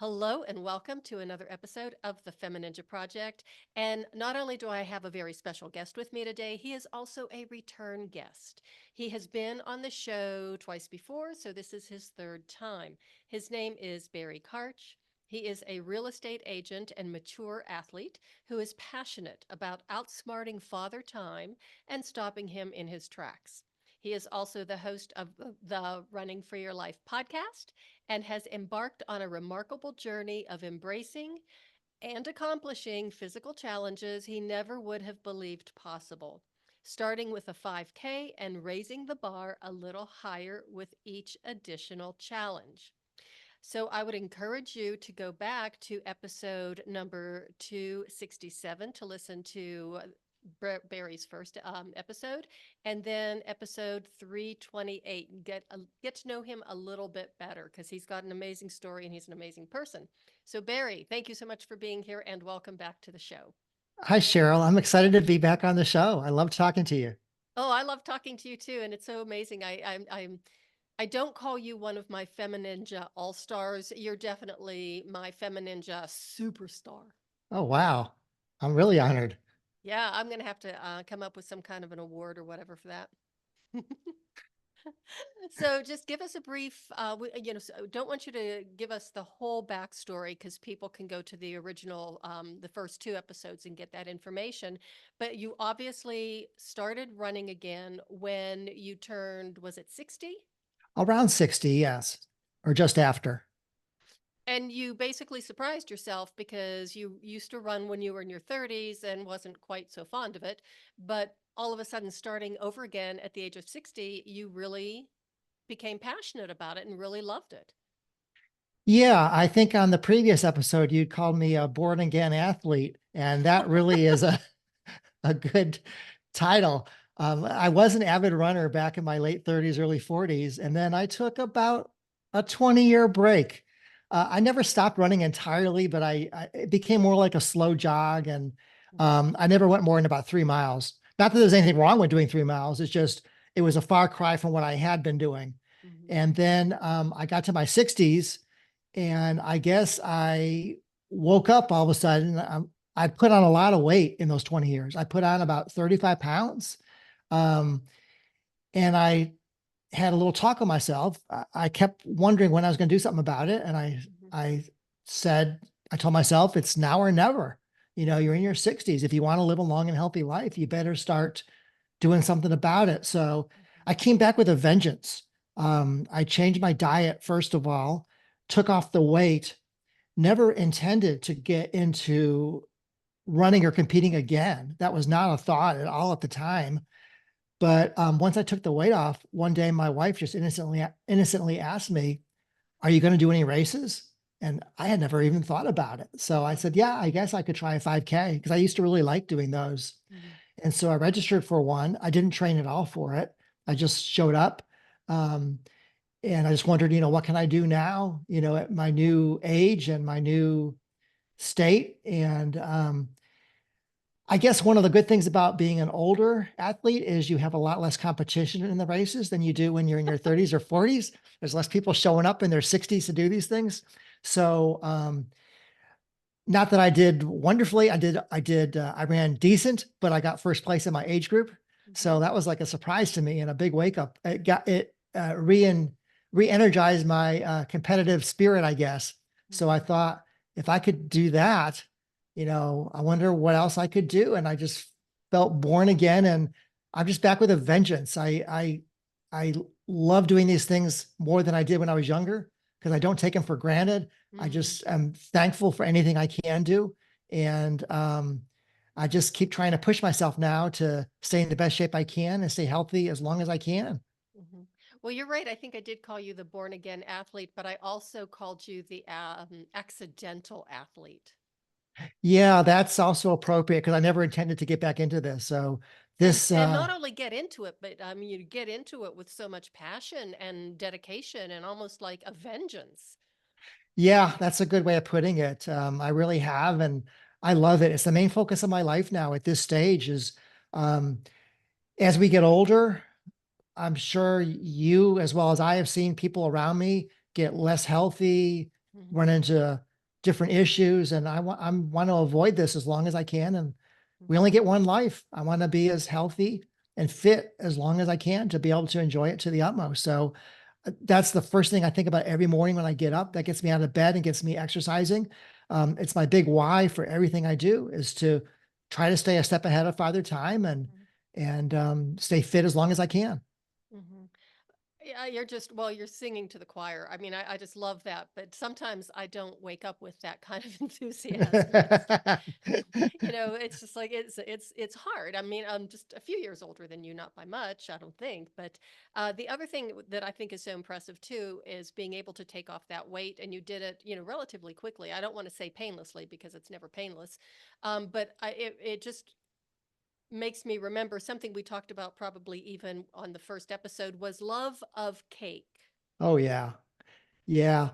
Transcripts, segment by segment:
Hello and welcome to another episode of the FemiNinja Project. And not only do I have a very special guest with me today, he is also a return guest. He has been on the show twice before, so this is his third time. His name is Barry Karch. He is a real estate agent and mature athlete who is passionate about outsmarting father time and stopping him in his tracks. He is also the host of the Running for Your Life podcast and has embarked on a remarkable journey of embracing and accomplishing physical challenges he never would have believed possible, starting with a 5K and raising the bar a little higher with each additional challenge. So I would encourage you to go back to episode number 267 to listen to Barry's first episode, and then episode 328, and get to know him a little bit better because he's got an amazing story and he's an amazing person. So Barry, thank you so much for being here and welcome back to the show. Hi, Cheryl. I'm excited to be back on the show. I love talking to you. Oh, I love talking to you too, and it's so amazing. I don't call you one of my FemiNinja All Stars. You're definitely my FemiNinja superstar. Oh, wow. I'm really honored. Yeah, I'm gonna have to come up with some kind of an award or whatever for that. So just give us a brief, don't want you to give us the whole backstory because people can go to the original, the first two episodes and get that information. But you obviously started running again when you turned, was it 60? Around 60, yes, or just after. And you basically surprised yourself because you used to run when you were in your 30s and wasn't quite so fond of it. But all of a sudden, starting over again at the age of 60, you really became passionate about it and really loved it. Yeah, I think on the previous episode, you called me a born again athlete, and that really is a good title. I was an avid runner back in my late 30s, early 40s, and then I took about a 20-year break. I never stopped running entirely, but it became more like a slow jog, and I never went more than about 3 miles. Not that there's anything wrong with doing 3 miles. It's just it was a far cry from what I had been doing. Mhm. And then I got to my 60s, and I guess I woke up all of a sudden. I put on a lot of weight in those 20 years. I put on about 35 pounds. Um, and I had a little talk with myself. I kept wondering when I was going to do something about it. And Mhm. I said, I told myself it's now or never. You know, you're in your 60s. If you want to live a long and healthy life, you better start doing something about it. So I came back with a vengeance. I changed my diet, first of all, took off the weight, never intended to get into running or competing again. That was not a thought at all at the time. But once I took the weight off, one day my wife just innocently asked me, "Are you going to do any races?" And I had never even thought about it. So I said, "Yeah, I guess I could try a 5K," because I used to really like doing those. Mhm. And so I registered for one. I didn't train at all for it. I just showed up. Um, and I just wondered, what can I do now, at my new age and my new state? And I guess one of the good things about being an older athlete is you have a lot less competition in the races than you do when you're in your 30s or 40s. There's less people showing up in their 60s to do these things. So, not that I did wonderfully. I ran decent, but I got first place in my age group. Mhm. So that was like a surprise to me and a big wake up. It re-energized my competitive spirit, I guess. So I Mhm. thought if I could do that, I wonder what else I could do. And I just felt born again, and I'm just back with a vengeance. I love doing these things more than I did when I was younger because I don't take them for granted. I Mhm. just am thankful for anything I can do. And I just keep trying to push myself now to stay in the best shape I can and stay healthy as long as I can. Mhm. Well, you're right. I think I did call you the born again athlete, but I also called you the accidental athlete. Yeah, that's also appropriate because I never intended to get back into this. So And this, and not only get into it, but I mean, you get into it with so much passion and dedication and almost like a vengeance. yeah, that's a good way of putting it. I really have, and I love it. It's the main focus of my life now at this stage is um, as we get older, I'm sure you, as well as I, have seen people around me get less healthy, run Mhm. into different issues. And I want to avoid this as long as I can. And we only Mhm. get one life. I want to be as healthy and fit as long as I can to be able to enjoy it to the utmost. So that's the first thing I think about every morning when I get up. That gets me out of bed and gets me exercising. It's my big why for everything I do is to try to stay a step ahead of Father Time and stay fit as long as I can. Mhm. Yeah, you're just, well, you're singing to the choir. I mean, I just love that, but sometimes I don't wake up with that kind of enthusiasm. It's just like it's hard. I mean, I'm just a few years older than you, not by much, I don't think. But the other thing that I think is so impressive too is being able to take off that weight, and you did it, relatively quickly. I don't want to say painlessly because it's never painless, but it just makes me remember something we talked about probably even on the first episode was love of cake. Oh yeah. Yeah.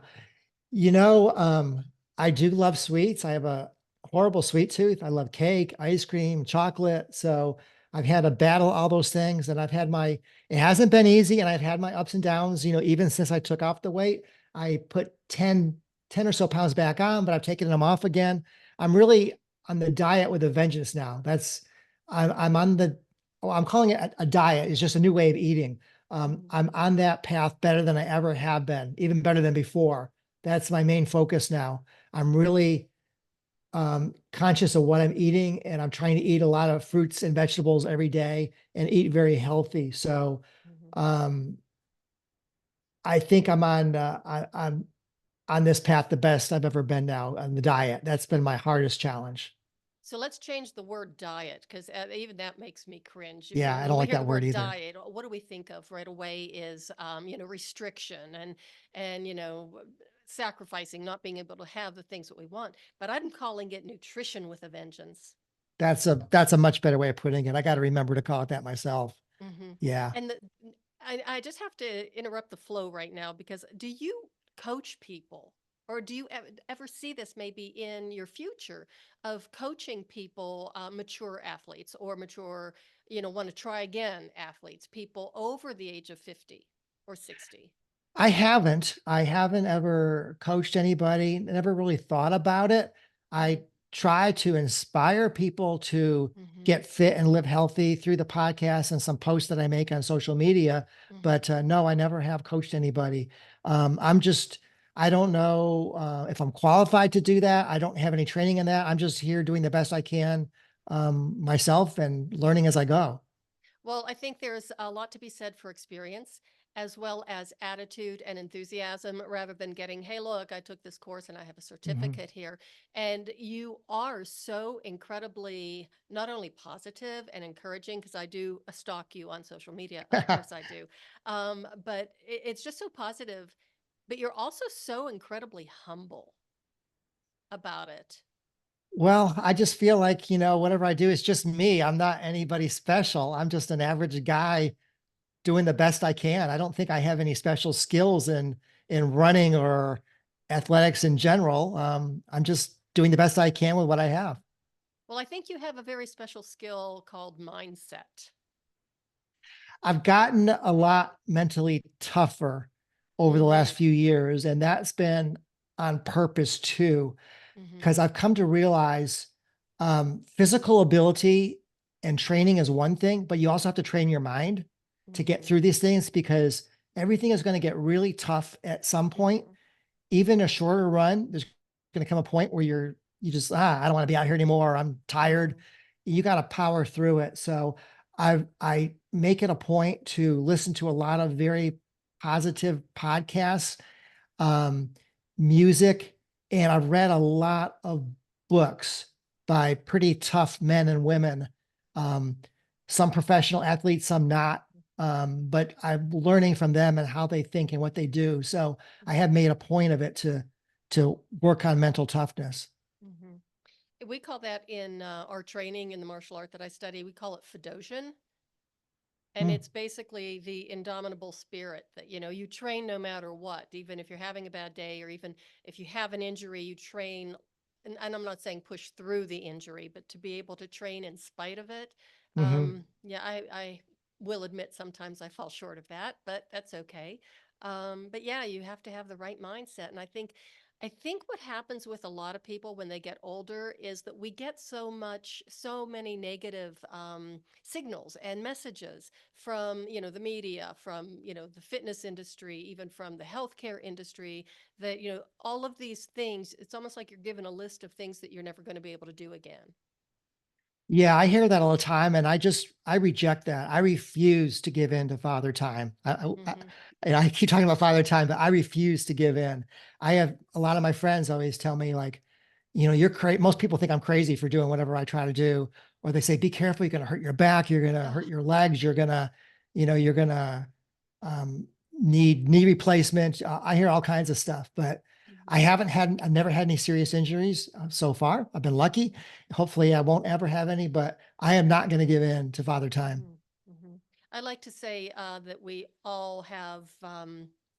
You know, I do love sweets. I have a horrible sweet tooth. I love cake, ice cream, chocolate. So I've had to battle all those things and it hasn't been easy. And I've had my ups and downs, even since I took off the weight. I put 10 or so pounds back on, but I've taken them off again. I'm really on the diet with a vengeance now. I'm on I'm calling it a diet. It's just a new way of eating. Mhm. I'm on that path better than I ever have been, even better than before. That's my main focus now. I'm really conscious of what I'm eating, and I'm trying to eat a lot of fruits and vegetables every day and eat very healthy. So Mhm. um, I think I'm on this path the best I've ever been now on the diet. That's been my hardest challenge. So let's change the word diet because even that makes me cringe. Yeah, I When don't we like hear the that word word either. diet, what do we think of right away is, restriction and sacrificing, not being able to have the things that we want. But I'm calling it nutrition with a vengeance. That's a much better way of putting it. I got to remember to call it that myself. Hmm. Yeah. And I just have to interrupt the flow right now because do you coach people or do you ever see this maybe in your future of coaching people, mature athletes or mature, want to try again athletes, people over the age of 50 or 60? I haven't ever coached anybody, never really thought about it. I try to inspire people to Mm-hmm. get fit and live healthy through the podcast and some posts that I make on social media. Mm-hmm. But no, I never have coached anybody. I'm just, I don't know if I'm qualified to do that. I don't have any training in that. I'm just here doing the best I can myself and learning as I go. Well, I think there's a lot to be said for experience as well as attitude and enthusiasm rather than getting, hey, look, I took this course and I have a Mhm. certificate here. And you are so incredibly not only positive and encouraging, because I do stalk you on social media, of course I do, but it's just so positive. But you're also so incredibly humble about it. Well, I just feel like, whatever I do is just me. I'm not anybody special. I'm just an average guy doing the best I can. I don't think I have any special skills in running or athletics in general. I'm just doing the best I can with what I have. Well, I think you have a very special skill called mindset. I've gotten a lot mentally tougher over the last Mm-hmm. few years, and that's been on purpose too, Mm-hmm. because I've come to realize physical ability and training is one thing, but you also have to train your mind to get Mm-hmm. through these things because everything is going to get really tough at some point. Mm-hmm. Even a shorter run, there's going to come a point where you just, I don't want to be out here anymore. I'm tired. Mm-hmm. You got to power through it. So I make it a point to listen to a lot of very positive podcasts, um, music, and I've read a lot of books by pretty tough men and women. Um, some professional athletes, some not. But I'm learning from them and how they think and what they do. So I have made a point of it to work on mental toughness. Mm-hmm. We call that in our training in the martial art that I study, we call it Fedosian. And Hmm. it's basically the indomitable spirit that, you train no matter what, even if you're having a bad day or even if you have an injury, you train. And I'm not saying push through the injury, but to be able to train in spite of it. Hmm. Yeah, I will admit sometimes I fall short of that, but that's okay. But yeah, you have to have the right mindset. And I think what happens with a lot of people when they get older is that we get so many negative signals and messages from, the media, from, the fitness industry, even from the healthcare industry, that, all of these things, it's almost like you're given a list of things that you're never going to be able to do again. Yeah, I hear that all the time, and I reject that. I refuse to give in to father time. Hmm. And I keep talking about father time, but I refuse to give in. I have a lot of my friends always tell me like, you're crazy. Most people think I'm crazy for doing whatever I try to do, or they say, be careful, you're going to hurt your back, you're going to hurt your legs, you're going to need knee replacement. I hear all kinds of stuff, but I've never had any serious injuries so far. I've been lucky. Hopefully I won't ever have any, but I am not going to give in to father time. Mm-hmm. I like to say that we all have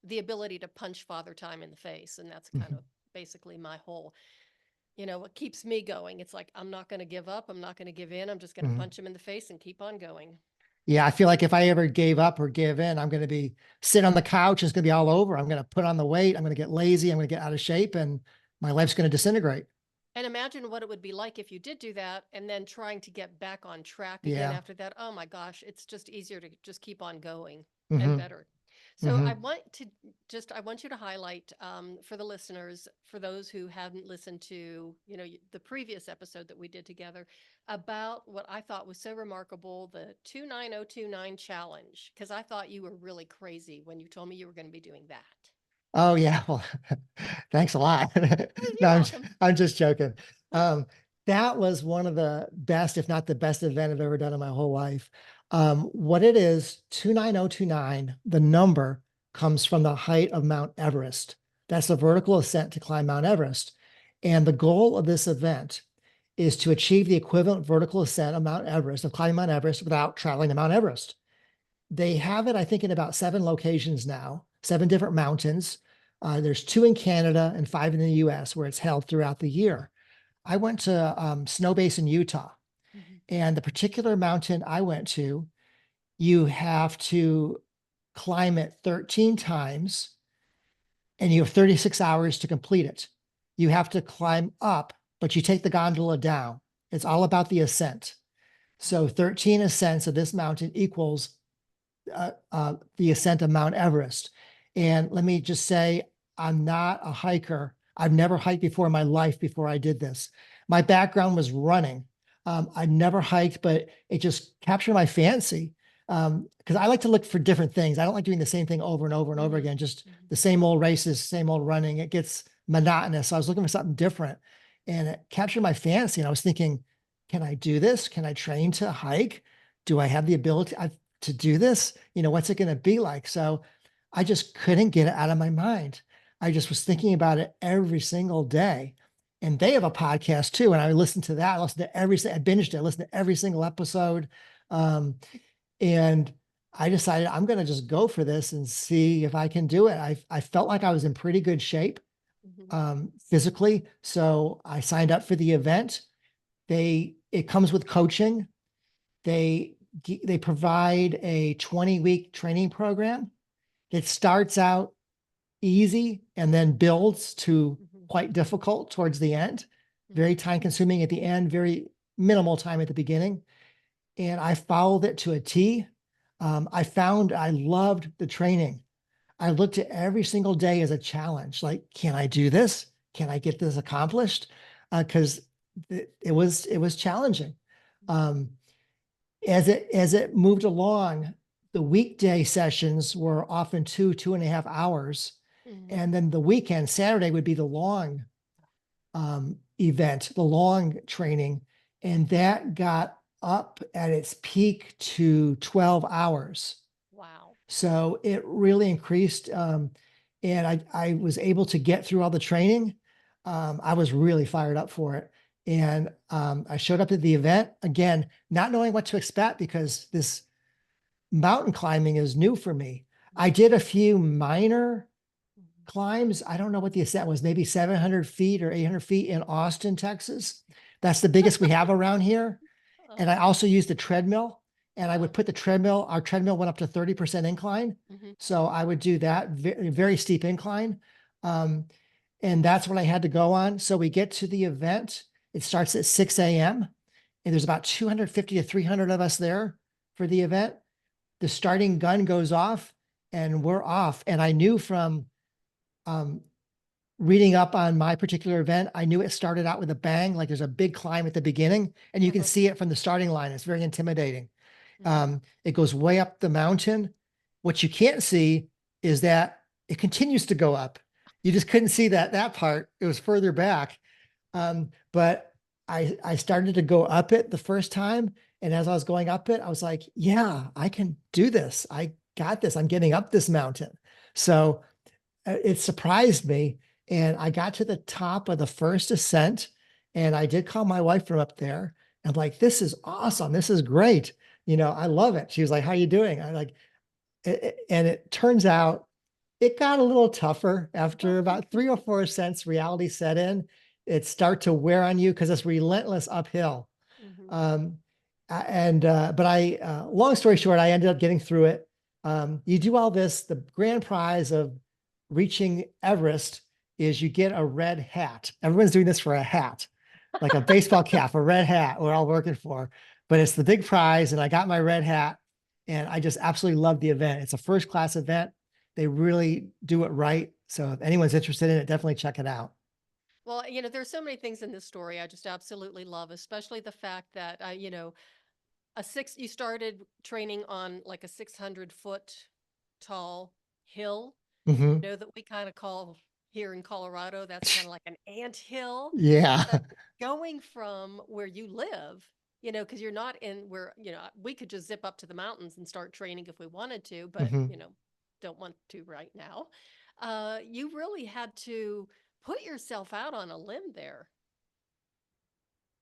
the ability to punch Father Time in the face, and that's kind of basically my whole, what keeps me going. It's like I'm not going to give up. I'm not going to give in. I'm just going to Mhm. punch him in the face and keep on going. Yeah, I feel like if I ever gave up or give in, I'm going to be sitting on the couch. It's going to be all over. I'm going to put on the weight. I'm going to get lazy. I'm going to get out of shape, and my life's going to disintegrate. And imagine what it would be like if you did do that and then trying to get back on track again Yeah. after that. Oh my gosh, it's just easier to just keep on going and Hmm. better. So Hmm. I want you to highlight for the listeners, for those who hadn't listened to, the previous episode that we did together about what I thought was so remarkable, the 29029 challenge, because I thought you were really crazy when you told me you were going to be doing that. Oh yeah. Well, thanks a lot. No, You're welcome. I'm just joking. Um, that was one of the best, if not the best event I've ever done in my whole life. What it is, 29029, the number comes from the height of Mount Everest. That's the vertical ascent to climb Mount Everest. And the goal of this event is to achieve the equivalent vertical ascent of Mount Everest, of climbing Mount Everest without traveling to Mount Everest. They have it, I think, in about 7 locations now, 7 different mountains. There's 2 in Canada and 5 in the US where it's held throughout the year. I went to Snow Basin, Utah, Mhm. and the particular mountain I went to, you have to climb it 13 times and you have 36 hours to complete it. You have to climb up, but you take the gondola down. It's all about the ascent. So 13 ascents of this mountain equals the ascent of Mount Everest. And let me just say, I'm not a hiker. I've never hiked before in my life before I did this. My background was running. I never hiked, but it just captured my fancy because I like to look for different things. I don't like doing the same thing over and over and over Mhm. again, just Mhm. the same old races, same old running. It gets monotonous. So I was looking for something different and it captured my fancy. And I was thinking, can I do this? Can I train to hike? Do I have the ability to do this? What's it going to be like? So I just couldn't get it out of my mind. I just was thinking about it every single day. And they have a podcast too. And I listened to that. I listened to I binged it. I listened to every single episode. Um, and I decided I'm going to just go for this and see if I can do it. I felt like I was in pretty good shape Mhm. physically. So I signed up for the event. It comes with coaching. They they provide a 20-week training program that starts out easy and then builds to Mhm. quite difficult towards the end, very Mhm. time consuming at the end, very minimal time at the beginning. And I followed it to a T. I found I loved the training. I looked at every single day as a challenge. Like, can I do this? Can I get this accomplished? Because it was challenging. Mhm. Um, as it moved along, the weekday sessions were often 2.5 hours, Mhm. and then the weekend, Saturday would be the long event, the long training, and that got up at its peak to 12 hours. Wow. So it really increased, and I was able to get through all the training. I was really fired up for it. And I showed up at the event again, not knowing what to expect because this mountain climbing is new for me. I Mhm. did a few minor Mhm. climbs. I don't know what the ascent was, maybe 700 feet or 800 feet in Austin, Texas. That's the biggest we have around here. And I Uh-huh. also used the treadmill. and I would put our treadmill went up to 30% incline. Mm-hmm. So I would do that very, very steep incline. Um, and that's what I had to go on. So we get to the event. It starts at 6 a.m. and there's about 250 to 300 of us there for the event. The starting gun goes off and we're off. And I knew from um, reading up on my particular event, I knew it started out with a bang. Like there's a big climb at the beginning and you can see it from the starting line. It's very intimidating. It goes way up the mountain. What you can't see is that it continues to go up. You just couldn't see that part. It was further back. But I started to go up it the first time. And as I was going up it, I was like, yeah, I can do this. I got this. I'm getting up this mountain. So it surprised me. And I got to the top of the first ascent and I did call my wife from up there. I'm like, this is awesome. This is great. I love it. She was like, how are you doing? I like, and it turns out it got a little tougher after about 3 or 4 ascents, reality set in. It start to wear on you because it's relentless uphill. But long story short, I ended up getting through it. You do all this, the grand prize of reaching Everest is you get a red hat. Everyone's doing this for a hat, like a baseball cap, a red hat we're all working for, but it's the big prize. And I got my red hat and I just absolutely love the event. It's a first class event. They really do it right. So if anyone's interested in it, definitely check it out. Well, there's so many things in this story I just absolutely love, especially the fact that, you started training on like a 600-foot tall hill, Mhm. that we kind of call here in Colorado, that's kind of like an ant hill. Yeah. So going from where you live, because you're not in where, we could just zip up to the mountains and start training if we wanted to, but, Mhm. don't want to right now. You really had to put yourself out on a limb there.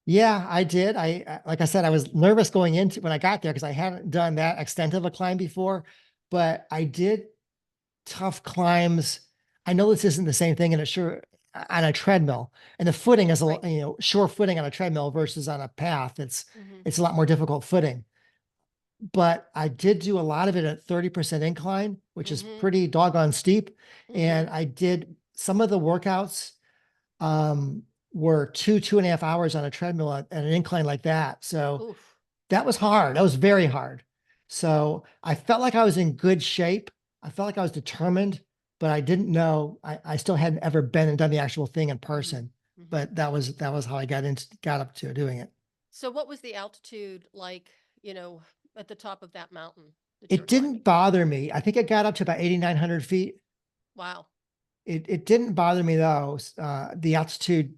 Yeah, I did. Like I said, I was nervous going into when I got there because I hadn't done that extent of a climb before, but I did tough climbs. I know this isn't the same thing, and it's sure on a treadmill, and the footing is Right. sure footing on a treadmill versus on a path. Hmm. It's a lot more difficult footing. But I did do a lot of it at 30% incline, which is Hmm. pretty doggone steep. Hmm. And I did some of the workouts um, were 2.5 hours on a treadmill at an incline like that. So Oof. that was hard. That was very hard. Yeah. So I felt like I was in good shape. I felt like I was determined, but I didn't know. I still hadn't ever been and done the actual thing in Hmm. person. Hmm. But that was how I got up to doing it. So what was the altitude like, at the top of that mountain that you're It climbing? didn't bother me. I think it got up to about 8,900 feet. Wow. It didn't bother me though. The altitude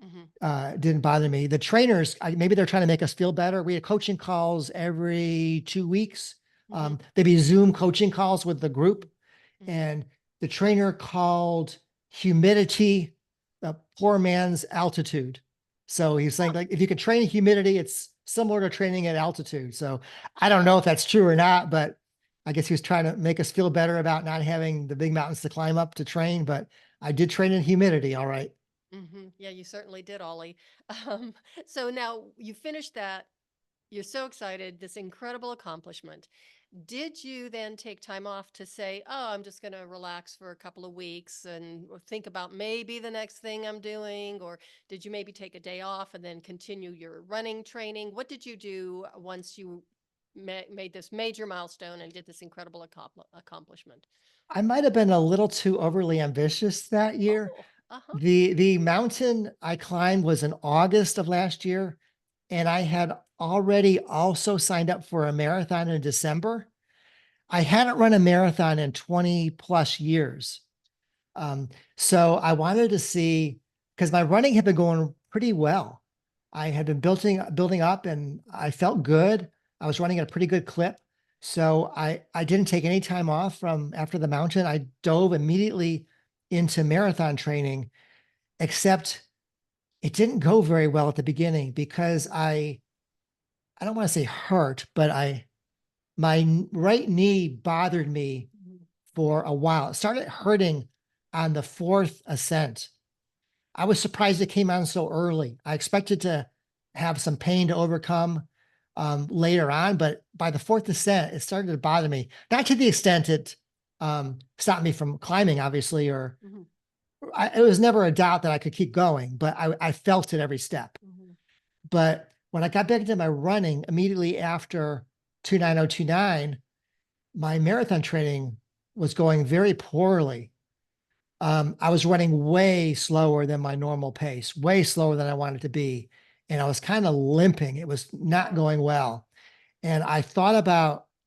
Hmm. didn't bother me. The trainers, maybe they're trying to make us feel better. We had coaching calls every 2 weeks. Hmm. There'd be Zoom coaching calls with the group, Hmm. and the trainer called humidity the poor man's altitude. So he's saying, like, if you can train humidity, it's similar to training at altitude. So I don't know if that's true or not, but I guess he was trying to make us feel better about not having the big mountains to climb up to train. But I did train in humidity, all right. Yeah, you certainly did, Ollie. Um, so now you finished that. You're so excited, this incredible accomplishment. Did you then take time off to say, oh, I'm just going to relax for a couple of weeks and or think about maybe the next thing I'm doing? Or did you maybe take a day off and then continue your running training? What did you do once you made this major milestone and did this incredible accomplishment? I might have been a little too overly ambitious that year. Oh, uh-huh. The mountain I climbed was in August of last year, and I had already also signed up for a marathon in December. I hadn't run a marathon in 20 plus years. Um, so I wanted to see because my running had been going pretty well. I had been building up and I felt good. I was running at a pretty good clip. So I didn't take any time off from after the mountain. I dove immediately into marathon training, except it didn't go very well at the beginning because I don't want to say hurt, but my right knee bothered me Mhm. for a while. It started hurting on the fourth ascent. I was surprised it came on so early. I expected to have some pain to overcome. later on, but by the fourth descent, it started to bother me. Not to the extent it stopped me from climbing, obviously, or Mhm. it was never a doubt that I could keep going, but I felt it every step. Mhm. But when I got back into my running immediately after 29029, my marathon training was going very poorly. I was running way slower than my normal pace, way slower than I wanted to be. And I was kind of limping. It was not going well. And I thought,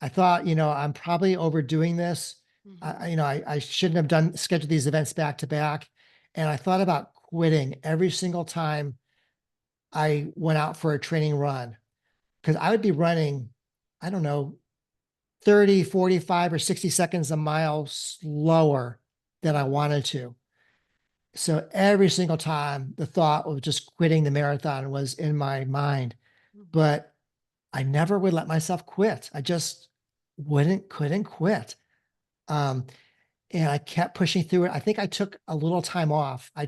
I'm probably overdoing this. Mhm. I shouldn't have scheduled these events back to back. And I thought about quitting every single time I went out for a training run because I would be running, I don't know, 30, 45, or 60 seconds a mile slower than I wanted to. So every single time the thought of just quitting the marathon was in my mind, Mhm. but I never would let myself quit. I just couldn't quit. Um, and I kept pushing through it. I think I took a little time off. I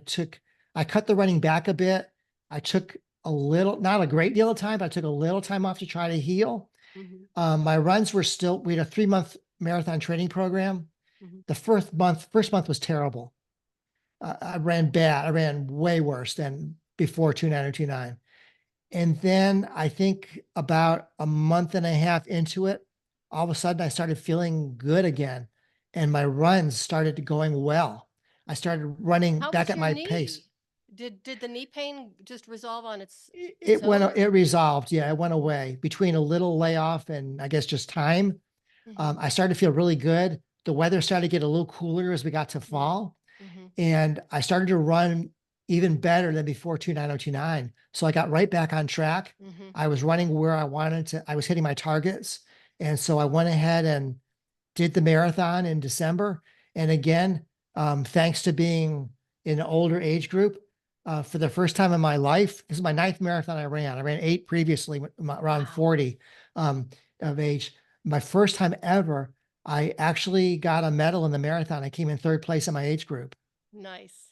cut the running back a bit. I took a little, not a great deal of time, but I took a little time off to try to heal. Mhm. My runs were still, we had a 3-month marathon training program. Mhm. The first month was terrible. I ran bad. I ran way worse than before 29029. And then I think about a month and a half into it, all of a sudden I started feeling good again. And my runs started going well. I started running How back was at your my pace. knee? Did the knee pain just resolve on its It went, own? it resolved. Yeah, it went Mhm. away between a little layoff and I guess just time. Mhm. I started to feel really good. The weather started to get a little cooler as we got to Mhm. fall. Mhm. And I started to run even better than before 29029. So I got right back on track. Mhm. I was running where I wanted to, I was hitting my targets. And so I went ahead and did the marathon in December. And again, thanks to being in an older age group, for the first time in my life, this is my 9th marathon I ran. I ran 8 previously, around Wow. 40 of age. My first time ever, I actually got a medal in the marathon. I came in 3rd place in my age group. Nice.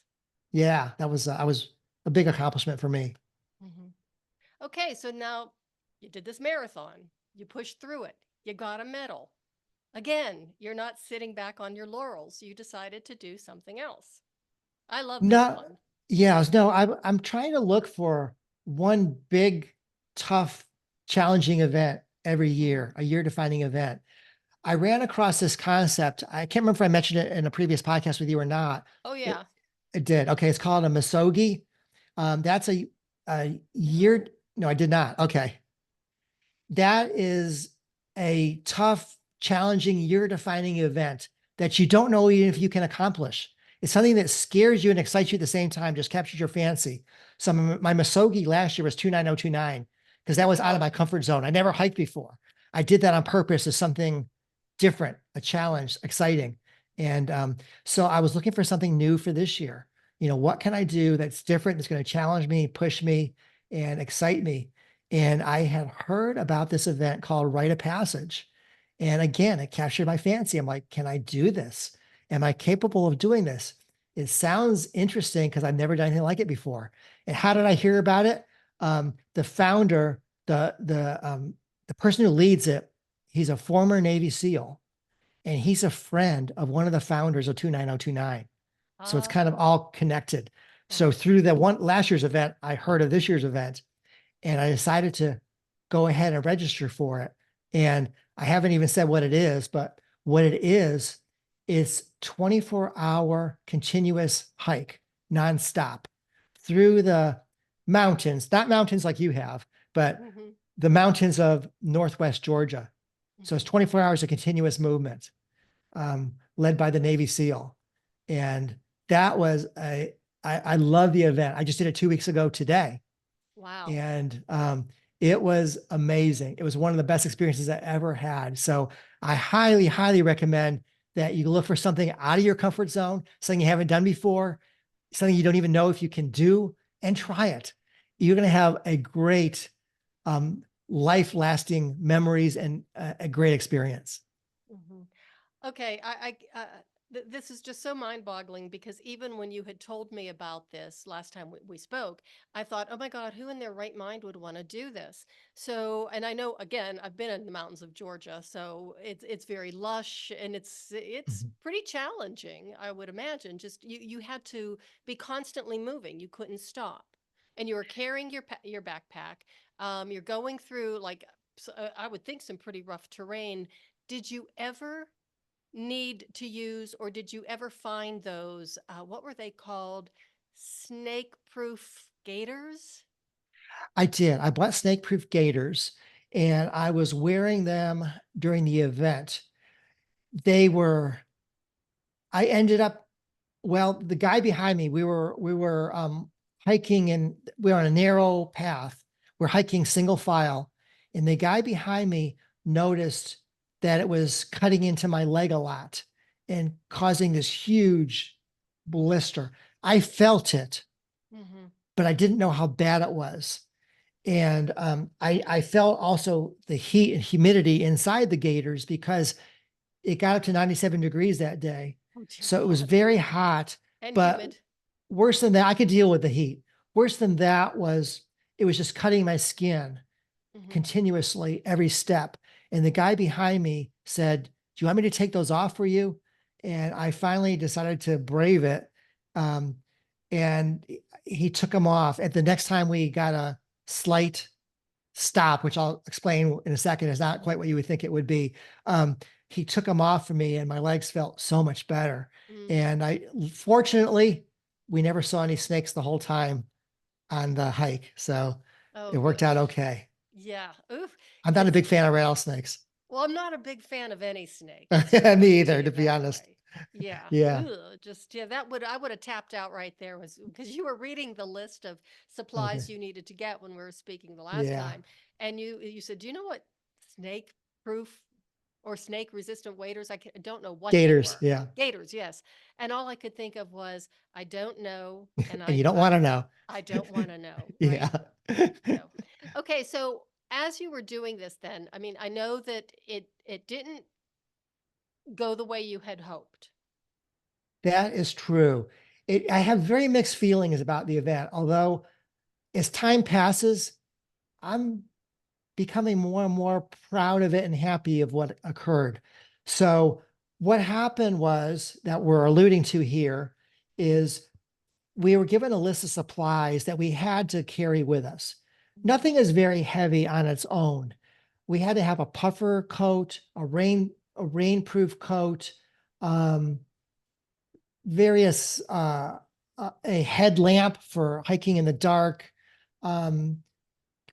Yeah, that was I was a big accomplishment for me. Mhm. Okay, so now you did this marathon. You pushed through it. You got a medal. Again, you're not sitting back on your laurels. You decided to do something else. I love this No, one. yeah, no, I'm trying to look for one big, tough, challenging event every Mhm. year, a year defining event. I ran across this concept. I can't remember if I mentioned it in a previous podcast with you or not. Oh, It, yeah. it did. Okay, it's called a Misogi. That's a year. No. No, I did not. Okay. That is a tough, challenging, year defining event that you don't know even if you can accomplish. It's something that scares you and excites you at the same time, just captures your fancy. So my Misogi last year was 29029 because that was out of Oh. my comfort zone. I never hiked before. I did that on purpose as something different, a challenge, exciting. And so I was looking for something new for this year. What can I do that's different, that's going to challenge me, push me, and excite me? And I had heard about this event called Rite of Passage. And again, it captured my fancy. I'm like, can I do this? Am I capable of doing this? It sounds interesting because I've never done anything like it before. And how did I hear about it? The founder, the person who leads it, he's a former Navy SEAL, and he's a friend of one of the founders of 29029. So it's kind of Ah. all connected. So Uh-huh. through the one last year's event, I heard of this year's event and I decided to go ahead and register for it. And I haven't even said what it is, but what it is, it's 24-hour continuous hike nonstop through the mountains, not mountains like you have, but Mhm. the mountains of Northwest Georgia. So it's Mhm. 24 hours of continuous movement, led by the Navy SEAL. And that was I love the event. I just did it 2 weeks ago today. Wow. And it was amazing. It was one of the best experiences I ever had. So I highly, highly recommend that you look for something out of your comfort zone, something you haven't done before, something you don't even know if you can do, and try it. You're going to have a great, life lasting memories and a great experience. Mhm. Okay, This is just so mind-boggling because even when you had told me about this last time we spoke, I thought, oh my God, who in their right mind would want to do this? So, and I know again, I've been in the mountains of Georgia, so it's very lush and it's Mhm. pretty challenging, I would imagine. Just you had to be constantly moving. You couldn't stop. And you were carrying your backpack. You're going through like I would think some pretty rough terrain. Did you ever need to use, or did you ever find those, what were they called? Snake proof gaiters? I did. I bought snake-proof gaiters and I was wearing them during the event. They were, I ended up, well, the guy behind me, we were hiking and we were on a narrow path. We're hiking single file. And the guy behind me noticed that it was cutting into my leg a lot and causing this huge blister. I felt it, Mm-hmm. but I didn't know how bad it was. And I felt also the heat and humidity inside the gaiters because it got up to 97 degrees that day. Oh dear So it was God. very hot, And but humid. worse than that, I could deal with the heat. Worse than that was it was just cutting my skin Mm-hmm. continuously every step. And the guy behind me said, do you want me to take those off for you? And I finally decided to brave it. Um, and he took them off. At the next time we got a slight stop, which I'll explain in a second, is not quite what you would think it would be. He took them off for me and my legs felt so much better. Mm. And fortunately, we never saw any snakes the whole time on the hike. So Oh, it worked good. out okay. Yeah. Oof. I'm not a Because, big fan of rattlesnakes. well, I'm not a big fan of any snake. Let's just put Me it to either, you to be that honest. way. Yeah. Yeah. Ugh, just yeah, I would have tapped out right there was because you were reading the list of Okay. supplies you needed to get when we were speaking the last Yeah. time. And you said, "Do you know what snake proof or snake resistant waders?" I don't know what they Gators. were. Yeah. Gators, yes. And all I could think of was, I don't know, and And you don't want to know. I don't want to know, Yeah. right? So, okay, so as you were doing this then, I mean, I know that it didn't go the way you had hoped. That is true. I have very mixed feelings about the event, although as time passes, I'm becoming more and more proud of it and happy of what occurred. So what happened was that we're alluding to here is we were given a list of supplies that we had to carry with us. Nothing is very heavy on its own. We had to have a puffer coat, a rainproof coat, um, various a headlamp for hiking in the dark. Um,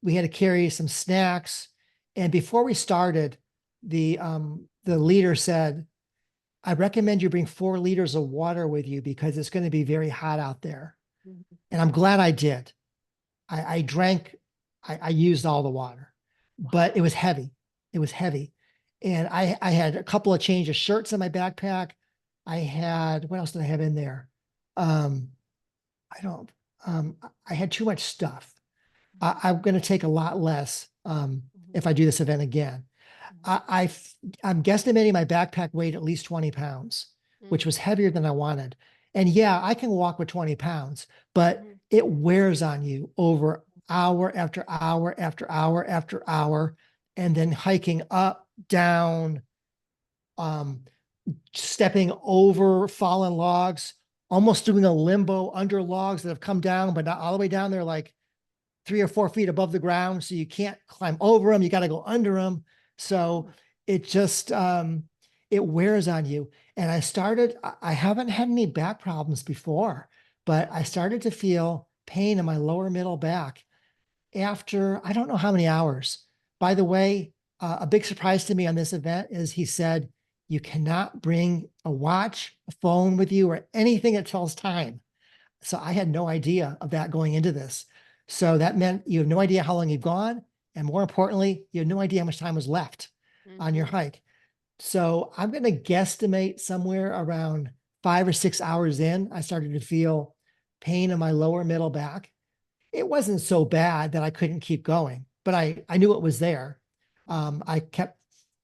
we had to carry some snacks. And before we started, the leader said, I recommend you bring 4 liters of water with you because it's going to be very hot out there. Mhm. And I'm glad I did. I drank, I used all the water, but it Wow. was heavy. It was heavy. And I had a couple of change of shirts in my backpack. I had, what else did I have in there? Um, I don't, I had too much stuff. I'm going to take a lot less Mhm. if I do this event again. Mhm. I, I'm guesstimating my backpack weighed at least 20 pounds, which Mm. was heavier than I wanted. And yeah, I can walk with 20 pounds, but Mhm. it wears on you over hour after hour after hour after hour. And then hiking up, down, um, stepping over fallen logs, almost doing a limbo under logs that have come down, but not all the way down. They're like 3 or 4 feet above the ground. So you can't climb over them. You got to go under them. So Mm. it just, it wears on you. And I haven't had any back problems before, but I started to feel pain in my lower middle back after, I don't know how many hours. By the way, a big surprise to me on this event is he said, you cannot bring a watch, a phone with you, or anything that tells time. So I had no idea of that going into this. So that meant you have no idea how long you've gone. And more importantly, you have no idea how much time was left on your Mhm. hike. So I'm going to guesstimate somewhere around 5 or 6 hours in, I started to feel pain in my lower middle back. It wasn't so bad that I couldn't keep going, but I knew it was there. Mhm. I kept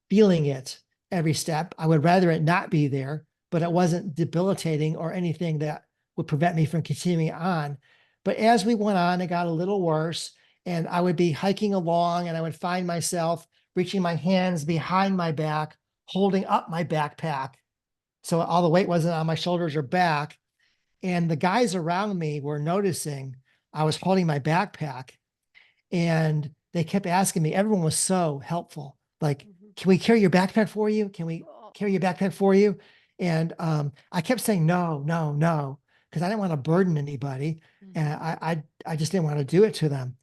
feeling it every step. I would rather it not be there, but it wasn't debilitating or anything that would prevent me from continuing on. But as we went on, it got a little worse, and I would be hiking along and I would find myself reaching my hands behind my back, holding up my backpack. So all the weight wasn't on my shoulders or back. And the guys around me were noticing I was holding my backpack, and they kept asking me. Everyone was so helpful. Like, can we carry your backpack for you? Can we carry your backpack for you? And I kept saying no, no, no, because I didn't want to burden anybody. And I just didn't want to do it to them.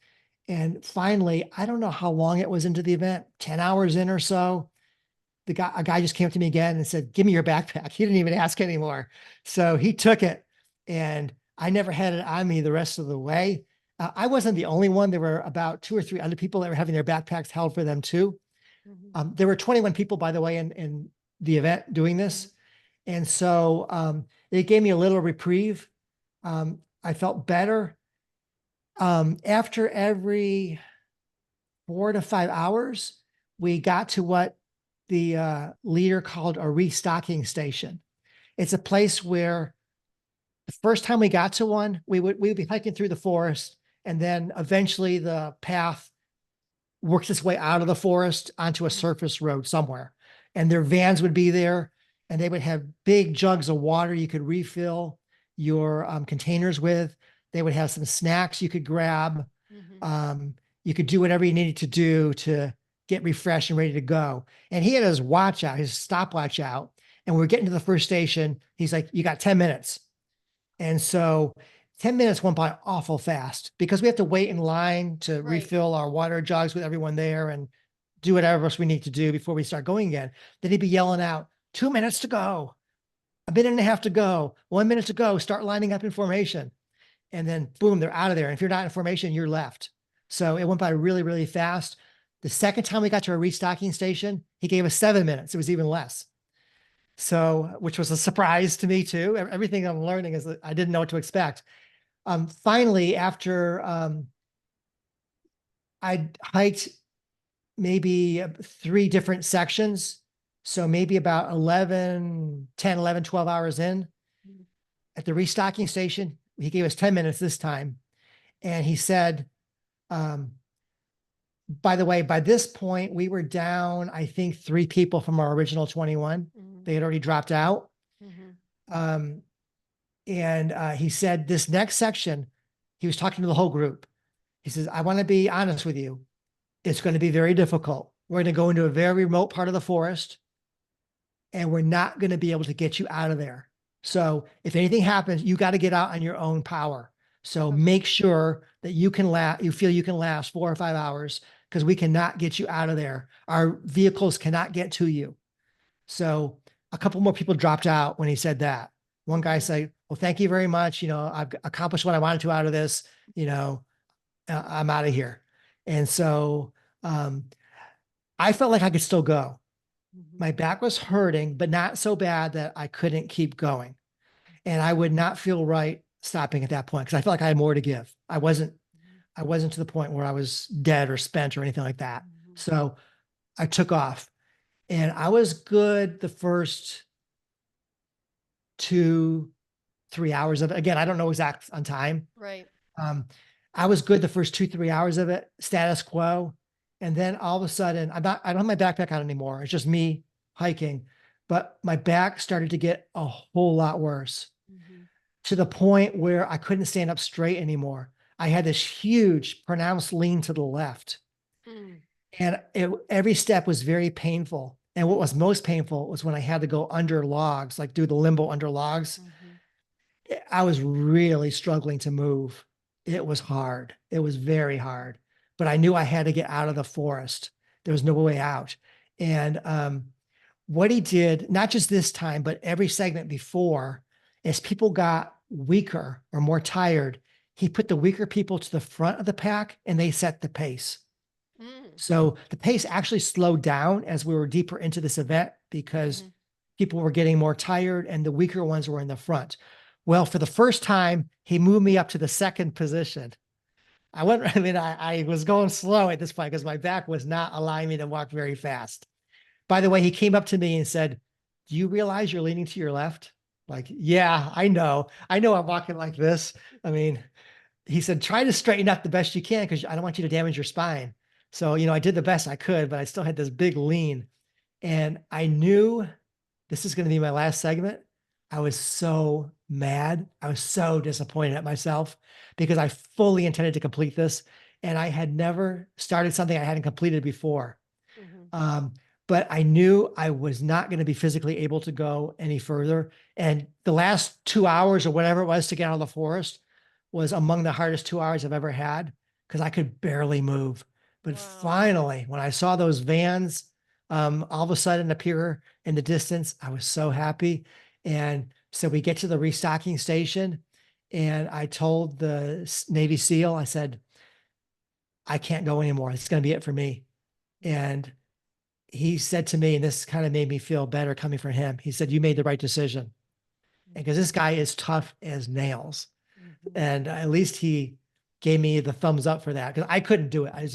And finally, I don't know how long it was into the event, 10 hours in or so, a guy just came up to me again and said, give me your backpack. He didn't even ask anymore. So he took it, and I never had it on me the rest of the way. I wasn't the only one. There were about 2 or 3 other people that were having their backpacks held for them too. There were 21 people, by the way, in the event doing this. And so it gave me a little reprieve. I felt better. After every 4 to 5 hours, we got to what the leader called a restocking station. It's a place where the first time we got to one, we would be hiking through the forest, and then eventually the path works its way out of the forest onto a surface road somewhere. And their vans would be there, and they would have big jugs of water you could refill your containers with. They would have some snacks you could grab. You could do whatever you needed to do to get refreshed and ready to go. And he had his watch out, his stopwatch out, and we were getting to the first station. He's like, you got 10 minutes. And so 10 minutes went by awful fast because we have to wait in line to refill our water jugs with everyone there and do whatever else we need to do before we start going again. Then he'd be yelling out, 2 minutes to go, a minute and a half to go, 1 minute to go, start lining up in formation. And then boom, they're out of there. And if you're not in formation, you're left. So it went by really, really fast. The second time we got to a restocking station, he gave us 7 minutes. It was even less. So, which was a surprise to me too. Everything I'm learning is that I didn't know what to expect. Finally, after I hiked maybe 3 different sections, so maybe about 10, 11, 12 hours in, at the restocking station, he gave us 10 minutes this time. And he said, by the way, by this point, we were down, I think, 3 people from our original 21. They had already dropped out. And he said, this next section, he was talking to the whole group. He says, I want to be honest with you. It's going to be very difficult. We're going to go into a very remote part of the forest, and we're not going to be able to get you out of there. So if anything happens, you got to get out on your own power. So make sure that you feel you can last 4 or 5 hours, because we cannot get you out of there. Our vehicles cannot get to you. So a couple more people dropped out when he said that. One guy said, well, thank you very much. I've accomplished what I wanted to out of this. I'm out of here. And so I felt like I could still go. My back was hurting, but not so bad that I couldn't keep going. And I would not feel right stopping at that point, because I felt like I had more to give. I wasn't to the point where I was dead or spent or anything like that. So I took off, and I was good the first 2, 3 hours of it. Again, I don't know exact on time. Right. I was good the first 2, 3 hours of it, status quo. And then all of a sudden, I don't have my backpack on anymore. It's just me hiking, but my back started to get a whole lot worse, to the point where I couldn't stand up straight anymore. I had this huge pronounced lean to the left, and every step was very painful. And what was most painful was when I had to go under logs, like do the limbo under logs. I was really struggling to move. It was hard. It was very hard, but I knew I had to get out of the forest. There was no way out. And what he did, not just this time, but every segment before, as people got weaker or more tired, he put the weaker people to the front of the pack, and they set the pace. So the pace actually slowed down as we were deeper into this event, because people were getting more tired and the weaker ones were in the front. Well, for the first time, he moved me up to the second position. I was going slow at this point because my back was not allowing me to walk very fast. By the way, he came up to me and said, do you realize you're leaning to your left? Like, yeah, I know I'm walking like this. I mean, he said, try to straighten up the best you can because I don't want you to damage your spine. So, I did the best I could, but I still had this big lean. And I knew this is going to be my last segment. I was so mad. I was so disappointed at myself because I fully intended to complete this. And I had never started something I hadn't completed before. Mhm. Um, but I knew I was not going to be physically able to go any further. And the last 2 hours or whatever it was to get out of the forest was among the hardest 2 hours I've ever had because I could barely move. But Wow. finally, when I saw those vans all of a sudden appear in the distance, I was so happy. And so we get to the restocking station, and I told the Navy SEAL, I said, I can't go anymore. It's going to be it for me. And he said to me, and this kind of made me feel better coming from him. He said, you made the right decision. Because this guy is tough as nails. Mhm. And at least he gave me the thumbs up for that because I couldn't do it. It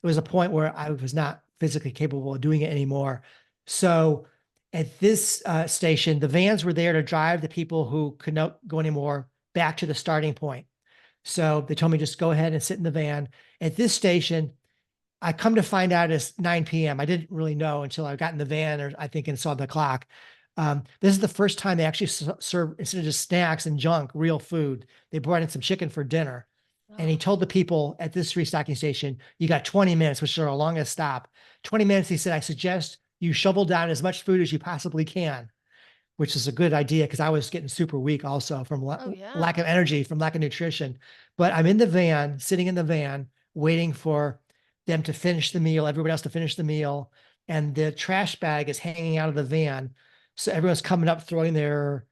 was a point where I was not physically capable of doing it anymore. So at this station, the vans were there to drive the people who could not go anymore back to the starting point. So they told me just go ahead and sit in the van. At this station, I come to find out it's 9 p.m. I didn't really know until I got in the van, or I think, and saw the clock. This is the first time they actually serve, instead of just snacks and junk, real food. They brought in some chicken for dinner. And he Oh, told the people at this restocking station, you got 20 minutes, which is our longest stop. 20 minutes, he said, I suggest you shovel down as much food as you possibly can, which is a good idea because I was getting super weak also from oh lack yeah. of energy, from lack of nutrition. But I'm in the van, sitting in the van, waiting for them to finish the meal, everybody else to finish the meal. And the trash bag is hanging out of the van. So everyone's coming up, throwing their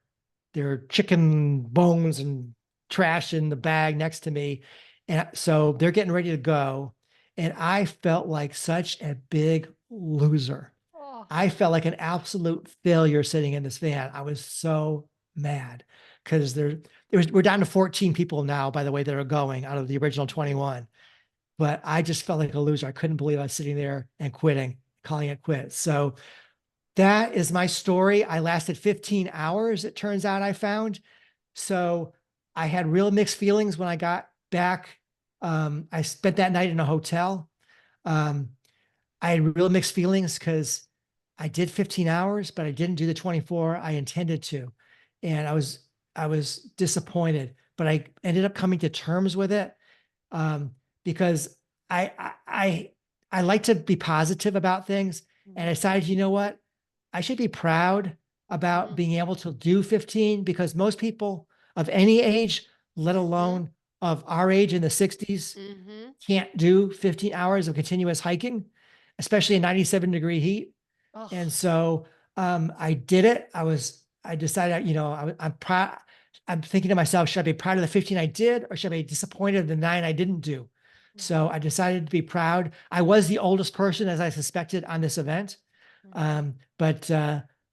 chicken bones and trash in the bag next to me. And so they're getting ready to go. And I felt like such a big loser. Oh, I felt like an absolute failure sitting in this van. I was so mad because we're down to 14 people now, by the way, that are going out of the original mhm. 21. But I just felt like a loser. I couldn't believe I was sitting there and quitting, calling it quits. So that is my story. I lasted 15 hours, it turns out I found. So I had real mixed feelings when I got back. I spent that night in a hotel. Um, I had real mixed feelings because I did 15 hours, but I didn't do the 24 I intended to. And I was disappointed, but I ended up coming to terms with it um, because I, I I I like to be positive about things, and I Mhm. decided, you know what, I should be proud about being able to do 15 because most people of any age, let Mhm. alone of our age in the 60s, Mhm. can't do 15 hours of continuous hiking, especially in 97-degree heat. And Oh. so I did it. I decided, I'm proud. I'm thinking to myself, should I be proud of the 15 I did, or should I be disappointed of the 9 I didn't do? So Mhm. I decided to be proud. I was the oldest person, as I suspected, on this event. Mhm. But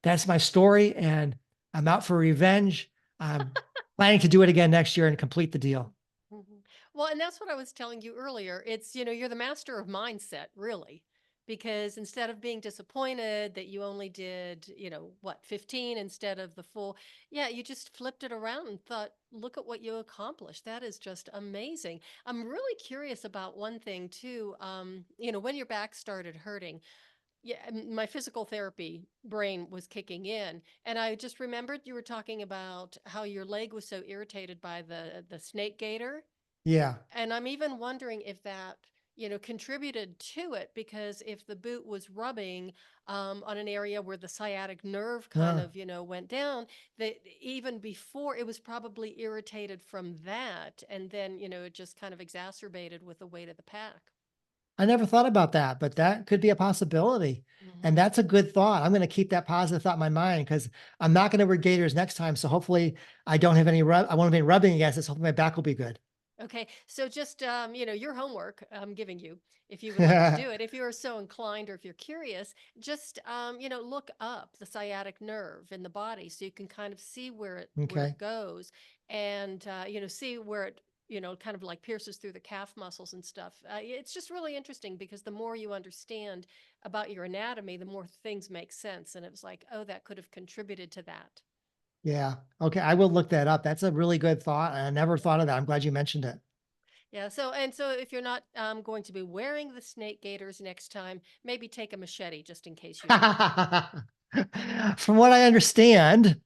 that's my story, and I'm out for revenge. I'm planning to do it again next year and complete the deal. Mhm. Well, and that's what I was telling you earlier. It's, you're the master of mindset, really, because instead of being disappointed that you only did, what, 15 instead of the full, yeah, you just flipped it around and thought, look at what you accomplished. That is just amazing. I'm really curious about one thing too. When your back started hurting, yeah, my physical therapy brain was kicking in, and I just remembered you were talking about how your leg was so irritated by the snake gator, Yeah. and I'm even wondering if that, contributed to it, because if the boot was rubbing on an area where the sciatic nerve kind Uh, of, went down, that even before it was probably irritated from that, and then, it just kind of exacerbated with the weight of the pack. I never thought about that, but that could be a possibility. And Hmm. that's a good thought. I'm going to keep that positive thought in my mind because I'm not going to wear gaiters next time. So hopefully I don't have any I won't have any rubbing against it. So hopefully my back will be good. Okay, so just your homework I'm giving you, if you would like to do it, if you are so inclined, or if you're curious, just look up the sciatic nerve in the body so you can kind of see where it Okay. goes, and see where it kind of like pierces through the calf muscles and stuff. It's just really interesting because the more you understand about your anatomy, the more things make sense. And it was like, oh, that could have contributed to that. Yeah. Okay. I will look that up. That's a really good thought. I never thought of that. I'm glad you mentioned it. Yeah. So if you're not going to be wearing the snake gaiters next time, maybe take a machete just in case you need. From what I understand,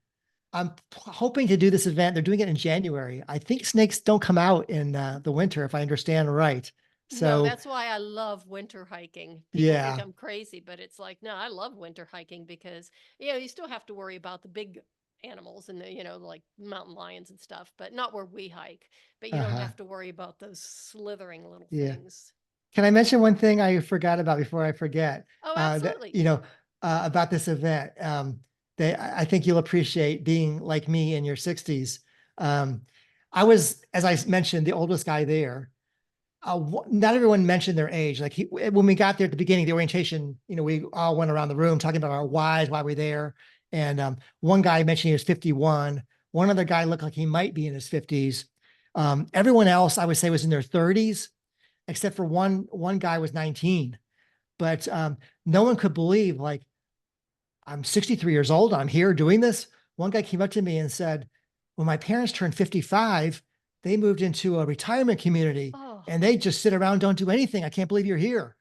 I'm hoping to do this event. They're doing it in January. I think snakes don't come out in the winter, if I understand right. No, So, that's why I love winter hiking. People think yeah. I'm crazy, but it's like, no, I love winter hiking because, you still have to worry about the big animals and like mountain lions and stuff, but not where we hike. But you don't Uh-huh. have to worry about those slithering little Yeah. things. Can I mention one thing I forgot about before I forget? Oh, That absolutely. about this event. I think you'll appreciate being like me in your 60s. Um, I was, as I mentioned, the oldest guy there. Not everyone mentioned their age. Like when we got there at the beginning, the orientation, we all went around the room talking about our whys, why we're there. And one guy mentioned he was 51. One other guy looked like he might be in his 50s. Everyone else, I would say, was in their 30s, except for one guy was 19. But no one could believe, like, I'm 63 years old. I'm here doing this. One guy came up to me and said, when my parents turned 55, they moved into a retirement community Oh, and they just sit around, don't do anything. I can't believe you're here.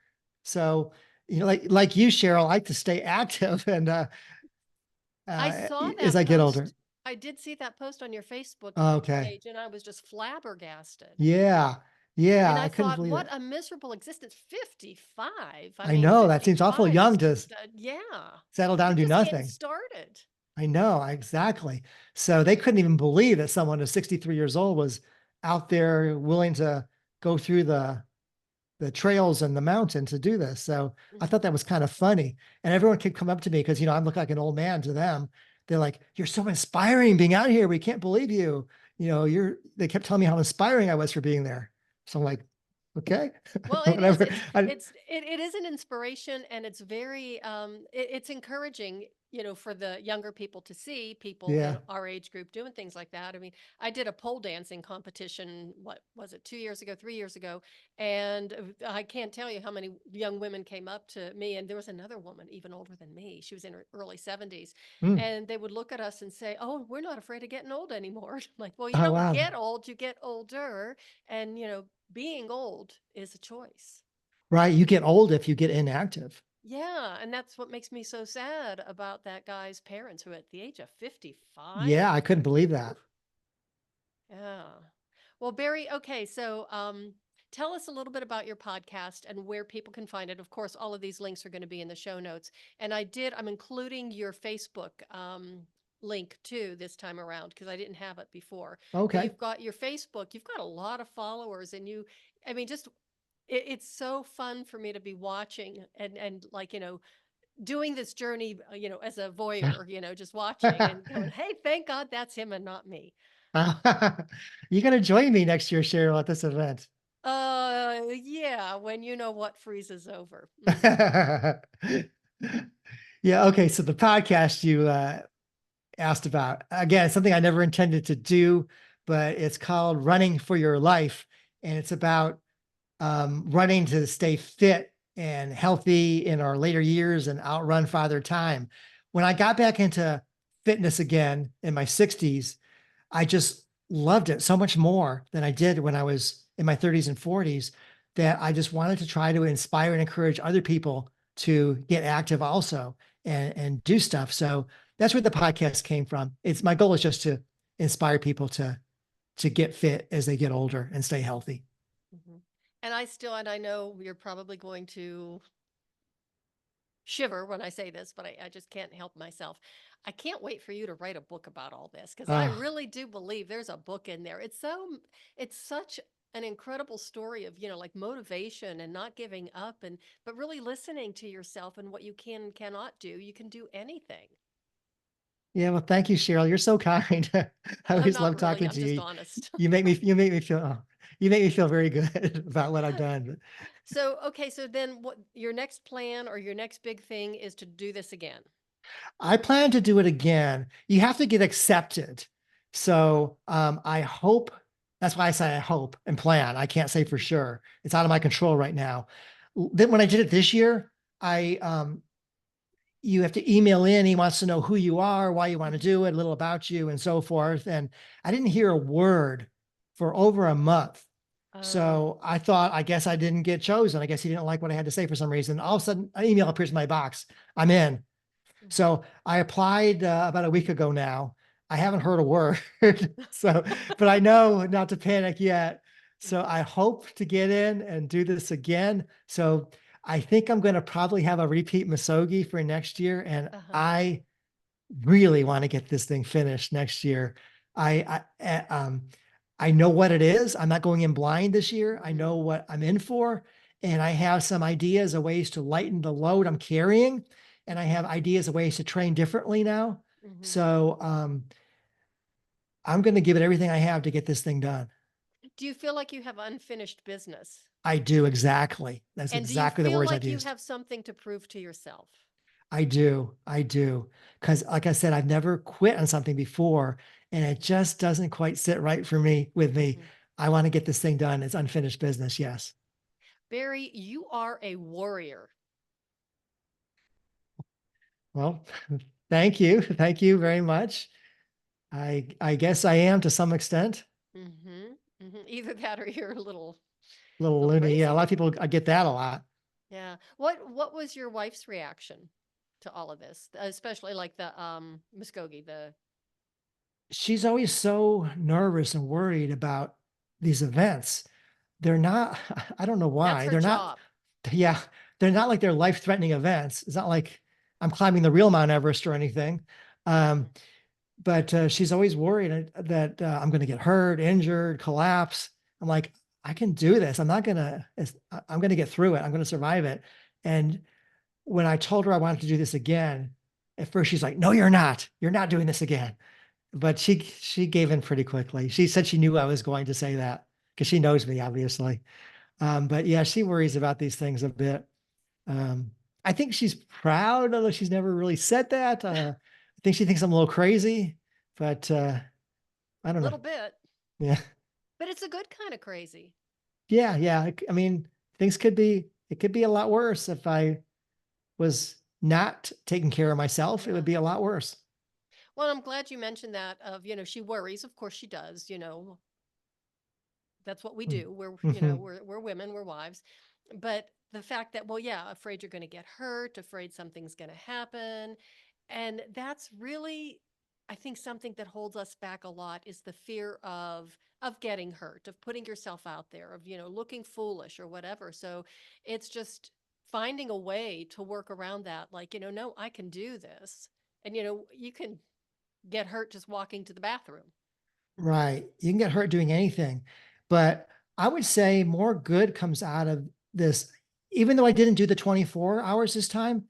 So, like you, Cheryl, I like to stay active and I saw as that I get older. post. I did see that post on your Facebook Okay. page, and I was just flabbergasted. Yeah. Yeah. And I I couldn't thought, believe what it. a miserable existence. 55. I I mean, know that seems awful 55 is young to just, yeah, settle down we're and do just getting nothing. started. I know, exactly. So they couldn't even believe that someone who's 63 years old was out there willing to go through the trails and the mountain to do this. So I thought that was kind of funny. And everyone could come up to me because, I look like an old man to them. They're like, you're so inspiring being out here. We can't believe you. They kept telling me how inspiring I was for being there. So I'm like, okay, Well, it is. whatever. It is an inspiration, and it's very it's encouraging, for the younger people to see people in Yeah. our age group doing things like that. I mean, I did a pole dancing competition. What was it? 2 years ago, 3 years ago, and I can't tell you how many young women came up to me, and there was another woman even older than me. She was in her early 70s, Mm. and they would look at us and say, "Oh, we're not afraid of getting old anymore." I'm like, well, you Oh, don't wow. get old; you get older, and being old is a choice. Right. You get old if you get inactive. Yeah, and that's what makes me so sad about that guy's parents who at the age of 55. Yeah. I couldn't believe that. Yeah. Well, Barry, okay, so tell us a little bit about your podcast and where people can find it. Of course, all of these links are going to be in the show notes. And I'm including your Facebook link too this time around because I didn't have it before. But Okay. you've got your Facebook, you've got a lot of followers, and I mean, just it's so fun for me to be watching and like doing this journey as a voyeur, just watching and going, hey, thank God that's him and not me. You got to join me next year, Cheryl, at this event. Yeah, when you know what freezes over. Yeah. Okay. So the podcast you asked about, again, something I never intended to do, but it's called Running for Your Life. And it's about running to stay fit and healthy in our later years and outrun Father Time. When I got back into fitness again in my 60s, I just loved it so much more than I did when I was in my 30s and 40s that I just wanted to try to inspire and encourage other people to get active also and do stuff. So that's where the podcast came from. It's my goal is just to inspire people to get fit as they get older and stay healthy. Mhm. And I know you're probably going to shiver when I say this, but I just can't help myself. I can't wait for you to write a book about all this because I Uh, really do believe there's a book in there. It's such an incredible story of, like motivation and not giving up but really listening to yourself and what you can and cannot do. You can do anything. yeah, well, thank you, Cheryl. You're so kind. I always Not love really. talking I'm to just you. honest. You make me feel very good about what I've done. So, okay, so then what your next plan or your next big thing is to do this again. I plan to do it again. You have to get accepted. So I hope That's why I say I hope and plan. I can't say for sure. It's out of my control right now. Then when I did it this year, I you have to email in. He wants to know who you are, why you want to do it, a little about you, and so forth. And I didn't hear a word for over a month. Oh. So I thought, I guess I didn't get chosen. I guess he didn't like what I had to say for some reason. All of a sudden, an email appears in my box. I'm in. Mhm. So I applied about a week ago now. I haven't heard a word. So, but I know not to panic yet. So Mhm. I hope to get in and do this again. So I think I'm going to probably have a repeat Misogi for next year. And Uh-huh. I really want to get this thing finished next year. I know what it is. I'm not going in blind this year. I Mhm. know what I'm in for, and I have some ideas of ways to lighten the load I'm carrying, and I have ideas of ways to train differently now. Mhm. So I'm going to give it everything I have to get this thing done. Do you feel like you have unfinished business? I do exactly. That's And do you exactly the feel words I've like you used. have something to prove to yourself? I do. I do. Because, like I said, I've never quit on something before, and it just doesn't quite sit right for me with me. Mhm. I want to get this thing done. It's unfinished business. Yes. Barry, you are a warrior. Well, thank you. Thank you very much. I guess I am to some extent. Mhm. Mhm. Either that or you're a A little little loony. Yeah, a lot crazy. of people I get that a lot. Yeah. What was your wife's reaction to all of this? Especially like the Muskogee, the She's always so nervous and worried about these events. They're not, I don't know that's why. her They're not, job. yeah, they're not like they're life-threatening events. It's not like I'm climbing the real Mount Everest or anything. Um, Mhm. but she's always worried that I'm going to get hurt, injured, collapse. I'm like, I can do this. I'm not going to, I'm going to get through it. I'm going to survive it. And when I told her I wanted to do this again, at first she's like, no, you're not. You're not doing this again. But she gave in pretty quickly. She said she knew I was going to say that because she knows me, obviously. But yeah, she worries about these things a bit. Um, I think she's proud, although she's never really said that. I think she thinks I'm a little crazy, but I don't know. Little bit, Yeah, but it's a good kind of crazy. yeah, yeah. I mean, things could be. It could be a lot worse if I was not taking care of myself. It would Yeah. be a lot worse. Well, I'm glad you mentioned that of, she worries. Of course she does, that's what we do. Mm-hmm. We're women, we're wives. But the fact that, well, yeah, afraid you're going to get hurt, afraid something's going to happen. And that's really, I think, something that holds us back a lot is the fear of getting hurt, of putting yourself out there, of, looking foolish or whatever. So it's just finding a way to work around that. Like, no, I can do this. And, you can get hurt just walking to the bathroom. Right. You can get hurt doing anything. But I would say more good comes out of this. Even though I didn't do the 24 hours this time,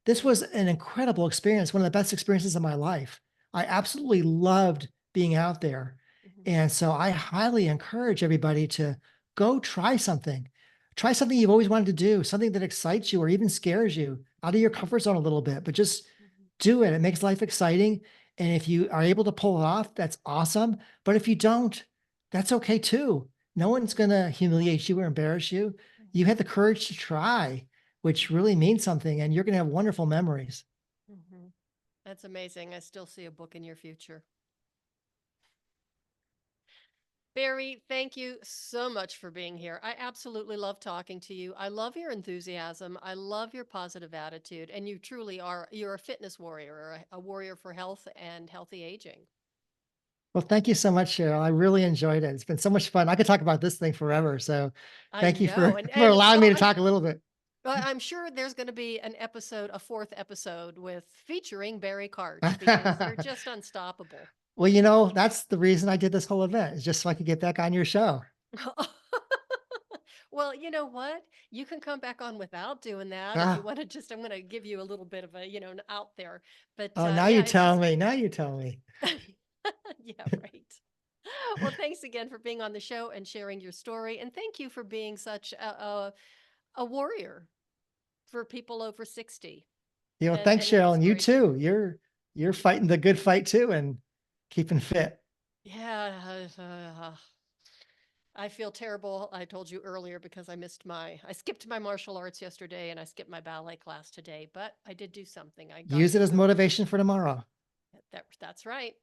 this Mhm. was an incredible experience, one of the best experiences of my life. I absolutely loved being out there. Mhm. And so I highly encourage everybody to go try something. Try something you've always wanted to do, something that excites you or even scares you out of your comfort zone a little bit, but just Mhm. do it. It makes life exciting. And if you are able to pull it off, that's awesome. But if you don't, that's okay too. No one's Mhm. going to humiliate you or embarrass you. You Mhm. had the courage to try, which really means something, and you're going to have wonderful memories. Mhm. That's amazing. I still see a book in your future. Barry, thank you so much for being here. I absolutely love talking to you. I love your enthusiasm. I love your positive attitude. And you truly are, you're a fitness warrior, a warrior for health and healthy aging. Well, thank you so much, Cheryl. I really enjoyed it. It's been so much fun. I could talk about this thing forever. So I thank you know. for, And, for and allowing me well, to talk a little bit. I'm sure there's going to be an episode, a fourth episode with featuring Barry Karch because you're just unstoppable. Well, that's the reason I did this whole event, is just so I could get back on your show. Well, you know what? You can come back on without doing that if you Ah, want to just, I'm going to give you a little bit of a, an out there. But oh, now you yeah, it's tell just, me. Now you tell me. yeah, right. Well, thanks again for being on the show and sharing your story. And thank you for being such a warrior for people over 60 Thanks, and an Cheryl, and you inspiration. too. You're fighting the good fight too and keeping fit. Yeah. I feel terrible. I told you earlier because I skipped my martial arts yesterday and I skipped my ballet class today, but I did do something. I got Use it to as go. motivation for tomorrow. That's right.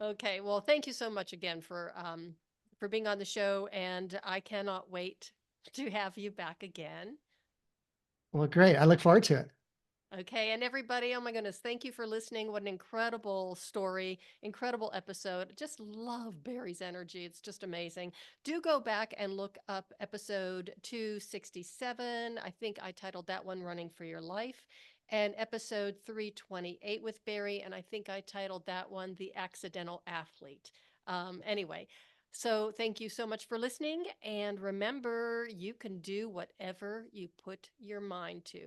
Okay. Well, thank you so much again for being on the show, and I cannot wait to have you back again. Well, great. I look forward to it. Okay, and everybody, oh my goodness, thank you for listening. What an incredible story, incredible episode. Just love Barry's energy. It's just amazing. Do go back and look up episode 267. I think I titled that one Running for Your Life, and episode 328 with Barry, and I think I titled that one The Accidental Athlete. Anyway, so thank you so much for listening, and remember, you can do whatever you put your mind to.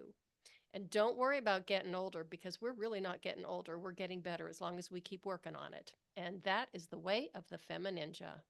And don't worry about getting older because we're really not getting older. We're getting better as long as we keep working on it. And that is the way of the FemiNinja.